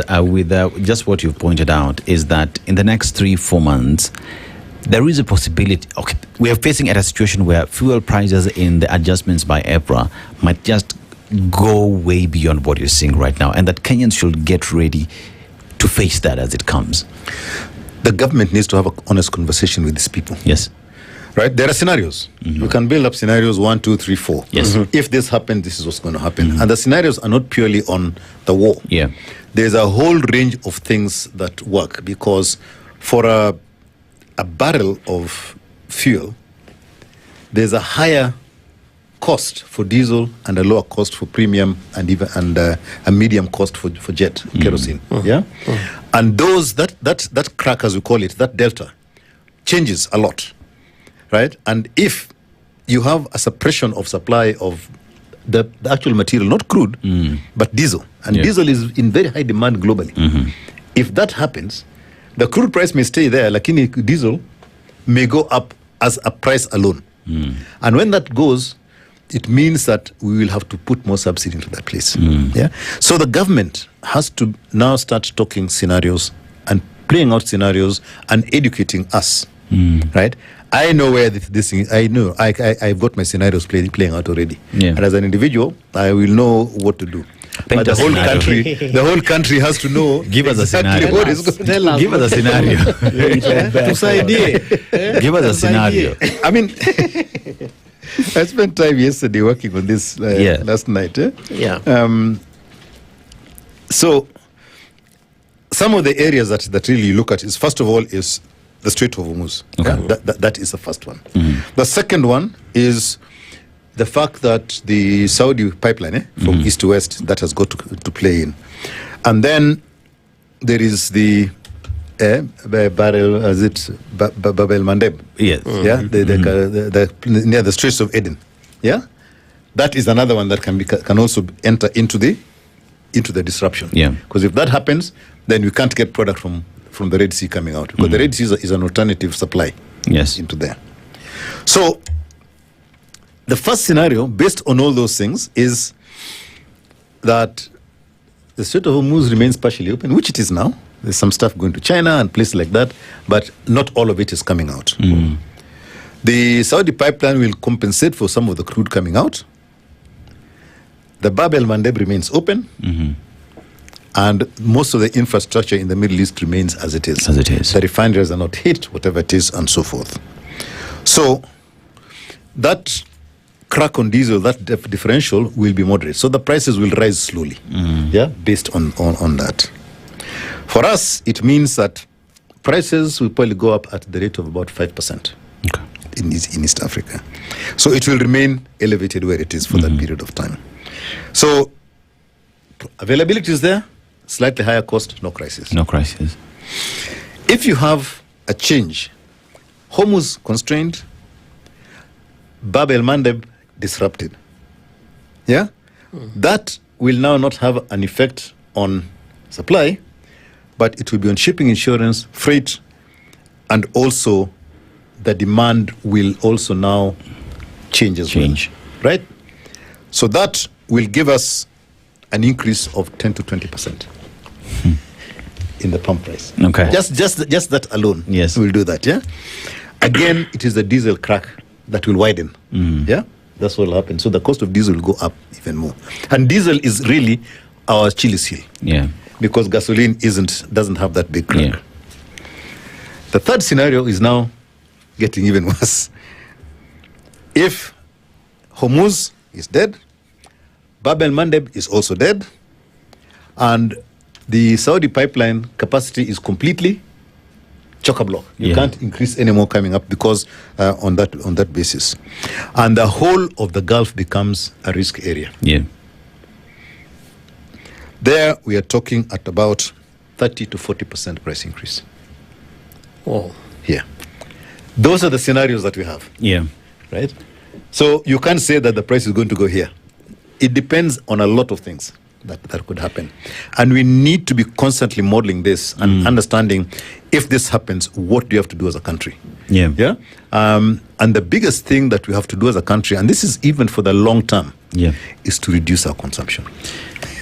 happens with just what you've pointed out is that in the next 3-4 months, there is a possibility. Okay, we are facing at a situation where fuel prices in the adjustments by EPRA might just go way beyond what you're seeing right now, and that Kenyans should get ready to face that as it comes. The government needs to have an honest conversation with these people. Yes. Right? There are scenarios. We can build up scenarios 1, 2, 3, 4. Yes. If this happens, this is what's going to happen. And the scenarios are not purely on the war. Yeah. There's a whole range of things that work, because for a barrel of fuel, there's a higher cost for diesel and a lower cost for premium and even a medium cost for jet kerosene. Yeah. And those that crack, as we call it, that delta changes a lot. Right? And if you have a suppression of supply of the actual material, not crude, but diesel, and diesel is in very high demand globally. If that happens, the crude price may stay there, like diesel may go up as a price alone. And when that goes, it means that we will have to put more subsidy into that place. Yeah. So the government has to now start talking scenarios and playing out scenarios and educating us. Right? I know where this thing is. I know. I've got my scenarios playing out already. Yeah. And as an individual, I will know what to do. But the whole country has to know. Give us a scenario. What is going to Give us a scenario. Give us a scenario. I mean, I spent time yesterday working on this last night. So some of the areas that really you look at is, first of all, is the Strait of Hormuz. Okay. That is the first one. The second one is the fact that the Saudi pipeline from east to west, that has got to play in. And then there is the barrel, is it Bab el Mandeb? Yes. Yeah, near the Straits of Aden. Yeah, that is another one that can also enter into the disruption. Yeah, because if that happens, then we can't get product from the Red Sea coming out, because the Red Sea is an alternative supply. Yes, into there. So the first scenario, based on all those things, is that the Strait of Hormuz remains partially open, which it is now. There's some stuff going to China and places like that, but not all of it is coming out. The Saudi pipeline will compensate for some of the crude coming out. The Bab el Mandeb remains open. And most of the infrastructure in the Middle East remains as it is. The refineries are not hit, whatever it is, and so forth. So that crack on diesel, that differential will be moderate. So the prices will rise slowly, based on that. For us, it means that prices will probably go up at the rate of about 5% in East Africa. So it will remain elevated where it is for that period of time. So availability is there. Slightly higher cost, no crisis. No crisis. If you have a change, Hormuz constrained, Bab el Mandeb disrupted, that will now not have an effect on supply, but it will be on shipping, insurance, freight, and also the demand will also now change as well. Right? So that will give us an increase of 10 to 20% in the pump price. Okay. Just that alone. Yes. Will do that. Yeah. Again, it is the diesel crack that will widen. Yeah. That's what will happen. So the cost of diesel will go up even more. And diesel is really our Achilles heel. Yeah. Because gasoline doesn't have that big crack. Yeah. The third scenario is now getting even worse. If Hormuz is dead, Bab el Mandeb is also dead, and the Saudi pipeline capacity is completely chock-a-block. You can't increase any more coming up because on that basis, and the whole of the Gulf becomes a risk area. Yeah. There we are talking at about 30 to 40% price increase. Oh, yeah. Those are the scenarios that we have. Yeah. Right. So you can't say that the price is going to go here. It depends on a lot of things that could happen. And we need to be constantly modeling this and understanding, if this happens, what do you have to do as a country? Yeah. Yeah. And the biggest thing that we have to do as a country, and this is even for the long term, is to reduce our consumption.